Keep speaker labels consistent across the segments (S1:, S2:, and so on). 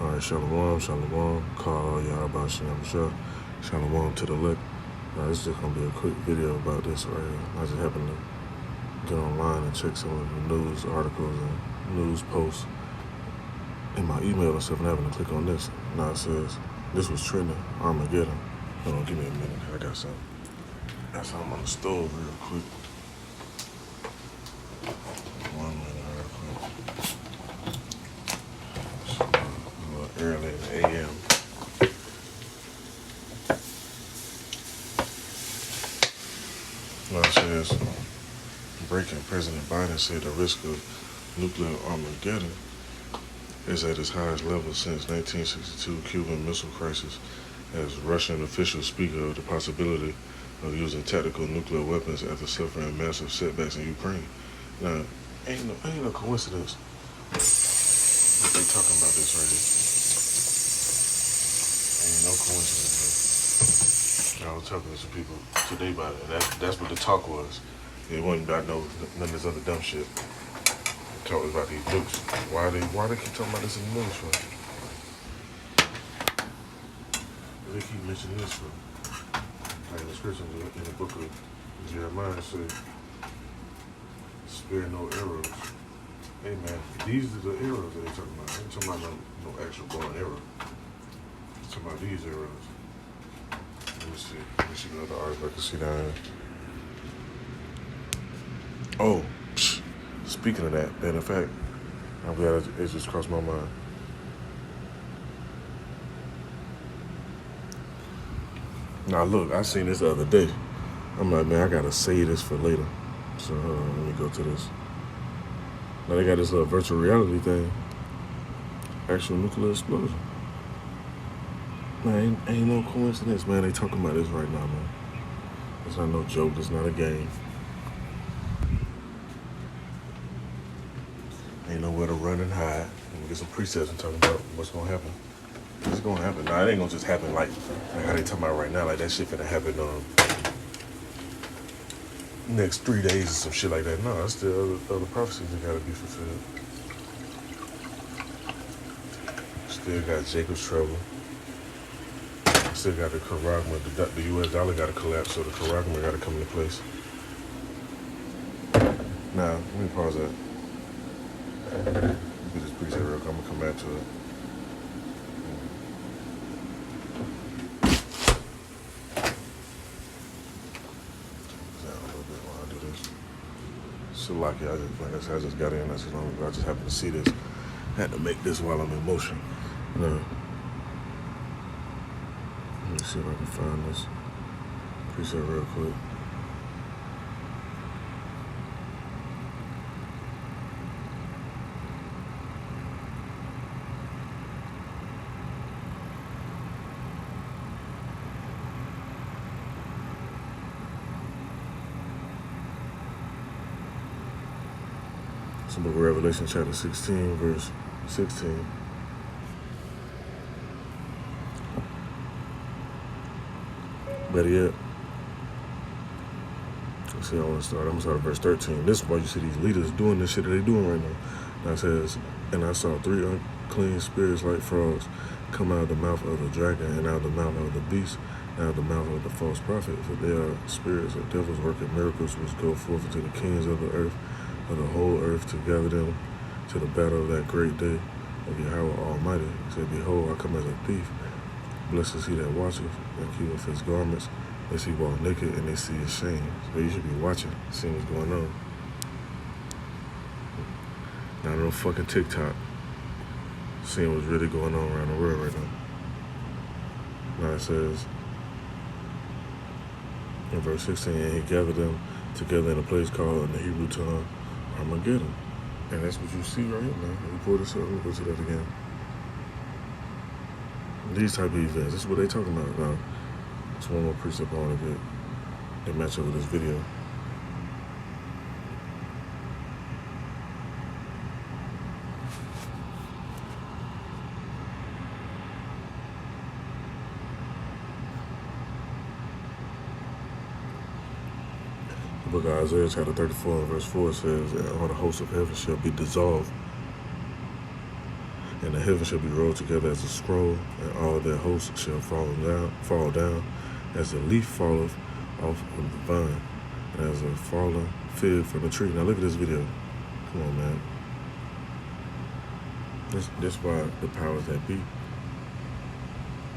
S1: Alright, Shalom, Shalom, Call Yahba Shem Shah, Shalom to the elect. This is just going to be a quick video about this right here. I just happened to get online and check some of the news articles and news posts in my email and stuff, and I happened to click on this. Now it says, this was trending, Armageddon. Hold on, give me a minute. I got something on the stove real quick. 1 minute real quick. It's a little early in the AM. Now it says, breaking, President Biden said the risk of nuclear Armageddon is at its highest level since 1962 Cuban Missile Crisis, as Russian officials speak of the possibility of using tactical nuclear weapons after suffering massive setbacks in Ukraine. Now, ain't no coincidence that they talking about this right here. Ain't no coincidence, man. I was talking to some people today about it, and that's what the talk was. It wasn't about none of this other dumb shit. Talking about these nukes. Why they keep talking about this in the news for? They keep mentioning this for. Like the scripture in the book of Jeremiah said, spare no arrows. Hey man, these are the arrows that they're talking about. They're talking about no actual bow and arrow. They're talking about these arrows. Let me see another article I can see down here. Oh, speaking of that, and in fact, I'm glad it just crossed my mind. Now look, I seen this the other day. I'm like, man, I gotta save this for later. So hold on, let me go to this. Now they got this little virtual reality thing. Actual nuclear explosion. Man, ain't no coincidence, man. They talking about this right now, man. It's not no joke, it's not a game. Ain't nowhere to run and hide. And we get some precepts and talking about what's gonna happen. It's gonna happen. Now, it ain't gonna just happen like how they talking about right now. Like that shit finna happen next 3 days or some shit like that. No, it's still other prophecies that gotta be fulfilled. Still got Jacob's trouble. Still got the Karagma. The US dollar gotta collapse, so the Karagma gotta come into place. Now, let me pause that. Get this preset real quick. I'm gonna come back to it. So like I said, I just got in. That's as long as I just happened to see this. Had to make this while I'm in motion. Now, let me see if I can find this preset real quick. It's the book of Revelation, chapter 16, verse 16. Better yet, let's see, I'm gonna start at verse 13. This is why you see these leaders doing this shit that they're doing right now. Now it says, and I saw 3 unclean spirits like frogs come out of the mouth of the dragon and out of the mouth of the beast, and out of the mouth of the false prophet. For they are spirits of devils working miracles, which go forth into the kings of the earth, of the whole earth, to gather them to the battle of that great day of Yahweh Almighty. He said, behold, I come as a thief. Blessed is he that watcheth and keepeth his garments, lest he walk naked and they see his shame. So you should be watching, seeing what's going on. Not no fucking TikTok. Seeing what's really going on around the world right now. Now it says, in verse 16, and he gathered them together in a place called in the Hebrew tongue Armageddon. And that's what you see right here, man. Let me pull this up. Let me go to that again. These type of events, this is what they talking about. Now, it's one more precept I want to get. They match up with this video. The book of Isaiah, chapter 34, verse 4 says, and all the hosts of heaven shall be dissolved, And the heavens shall be rolled together as a scroll, and all their hosts shall fall down, as the leaf falleth off of the vine, and as a fallen fig from the tree. Now look at this video. Come on, man. This why the powers that be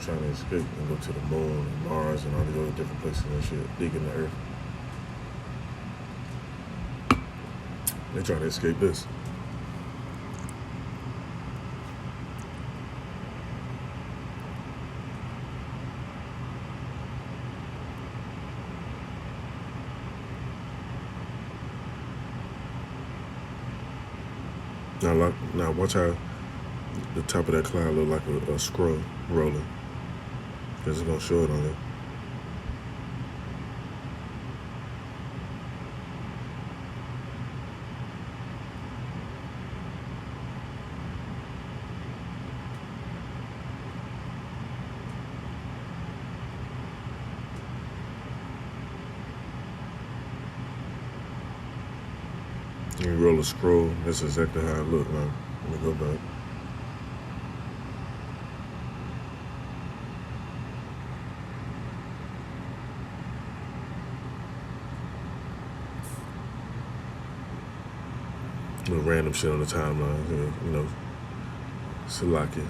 S1: trying to escape and go to the moon and Mars and all these other different places and shit, digging the earth. They try to escape this. Now watch how the top of that cloud look like a scroll rolling. Because it's going to show it on there. You roll a scroll, that's exactly how it look now. Let me go back. Little random shit on the timeline, you know, Salaki.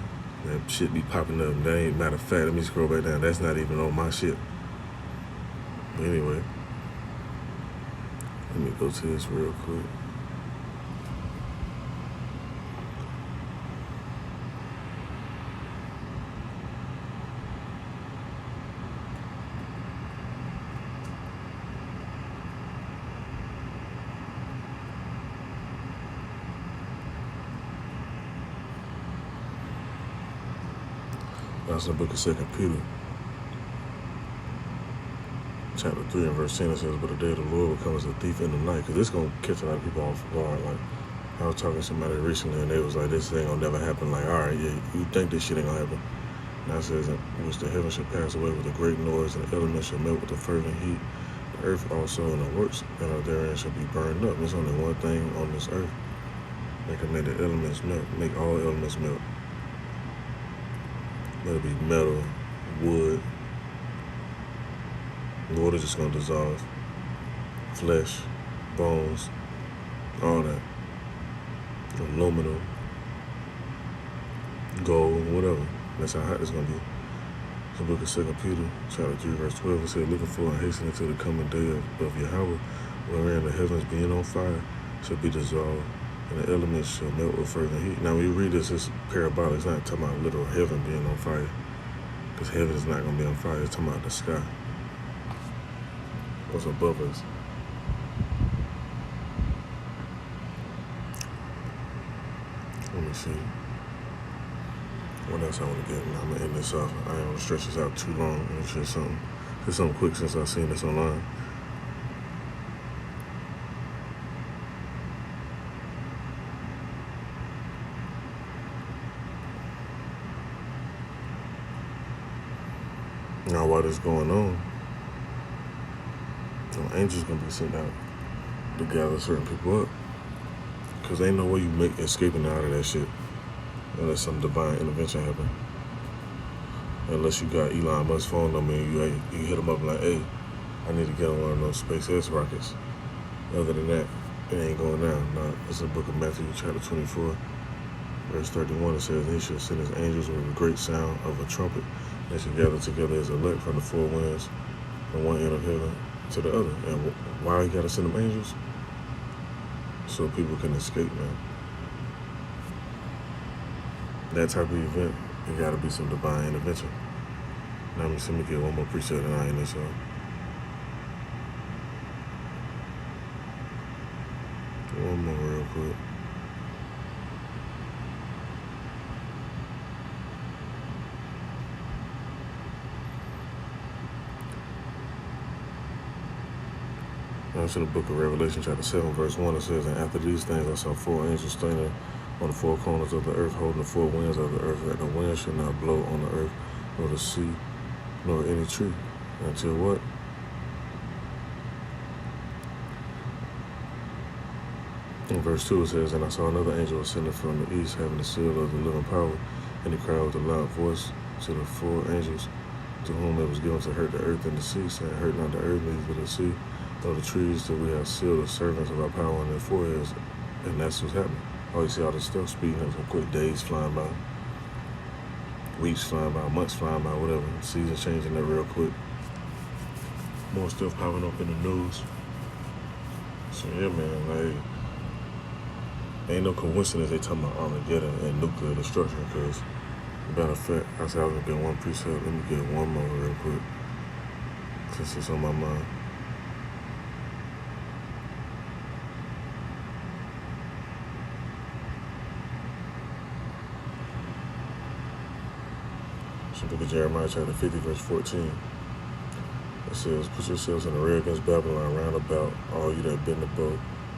S1: That shit be popping up. That ain't, matter of fact, let me scroll back down. That's not even on my shit. But anyway, let me go to this real quick. That's the book of 2 Peter, chapter 3 and verse 10. It says, "But the day of the Lord will come as a thief in the night." Because this going to catch a lot of people off guard. Like, I was talking to somebody recently, and they was like, this ain't going to never happen. Like, all right, yeah, you think this shit ain't going to happen. Now it says, "In which the heavens shall pass away with a great noise, and the elements shall melt with a fervent heat. The earth also and the works that are therein shall be burned up." There's only one thing on this earth that can make the elements melt, make all elements melt. Whether it be metal, wood, water just gonna dissolve, flesh, bones, all that, aluminum, gold, whatever. That's how hot it's gonna be. The book of 2 Peter, chapter 3, verse 12, it said, "Looking for and hastening to the coming day of Yahweh, wherein the heavens being on fire shall be dissolved, and the elements shall melt with fervent heat." Now, when you read this, it's parabolic. It's not talking about literal heaven being on fire, because heaven is not going to be on fire. It's talking about the sky, what's above us. Let me see. What else I want to get? I'm going to end this off. I ain't want to stretch this out too long. It's just something quick since I've seen this online. Now, while this going on, angels gonna be sent out to gather certain people up, because ain't no way you make escaping out of that shit unless some divine intervention happen. Unless you got Elon Musk's phone number and you hit him up like, "Hey, I need to get on one of those SpaceX rockets." Other than that, it ain't going down. Now, it's the book of Matthew, chapter 24, verse 31. It says, "He shall send his angels with a great sound of a trumpet. They shall gather together as elect from the four winds, from one end of heaven to the other." And why you gotta send them angels? So people can escape, man. That type of event, it gotta be some divine intervention. Now let me get one more preset and I end this off. One more real quick. It's in the book of Revelation, chapter 7, verse 1. It says, "And after these things I saw four angels standing on the four corners of the earth, holding the four winds of the earth, that the wind should not blow on the earth, nor the sea, nor any tree, until" what? In verse 2 it says, "And I saw another angel ascending from the east, having the seal of the living power, and he cried with a loud voice to the four angels, to whom it was given to hurt the earth and the sea, saying, Hurt not the earth, neither the sea, nor the trees, till we have sealed the servants of our power on their foreheads." And that's what's happening. Oh, you see all this stuff speeding up so quick, days flying by, weeks flying by, months flying by, whatever. Seasons changing that real quick. More stuff popping up in the news. So yeah, man, like, ain't no coincidence they talking about Armageddon and nuclear destruction, because, matter of fact, I said I was gonna get one precept. Let me get one more real quick, since it's on my mind. So book of Jeremiah chapter 50, verse 14. It says, "Put yourselves in array against Babylon round about, all you that bend the bow.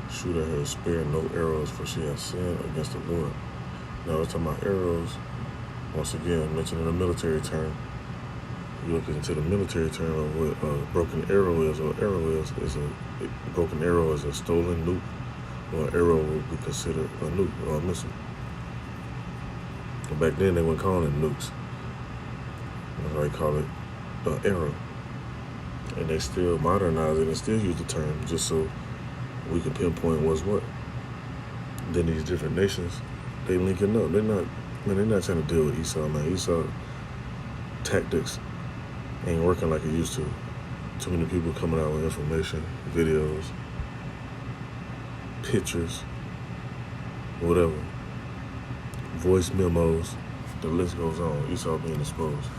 S1: Shoot at her, spare no arrows, for she has sinned against the Lord." Now we're talking about arrows. Once again, mentioning a military term. You look into the military term of what a broken arrow is, or arrow is a broken arrow is a stolen nuke, or an arrow would be considered a nuke or a missile. But back then they weren't calling it nukes. That's why they call it an arrow. And they still modernize it and still use the term just so we can pinpoint what's what. Then these different nations, they linking up. They're not trying to deal with Esau, man. Esau tactics ain't working like it used to. Too many people coming out with information, videos, pictures, whatever, voice memos, the list goes on. Esau being exposed.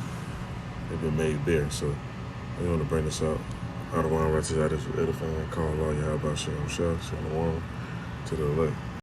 S1: They've been made bare, so I want to bring this out. Out of one righteous, out of edifying, call all Yahweh Shalom, Shalom, to the elect.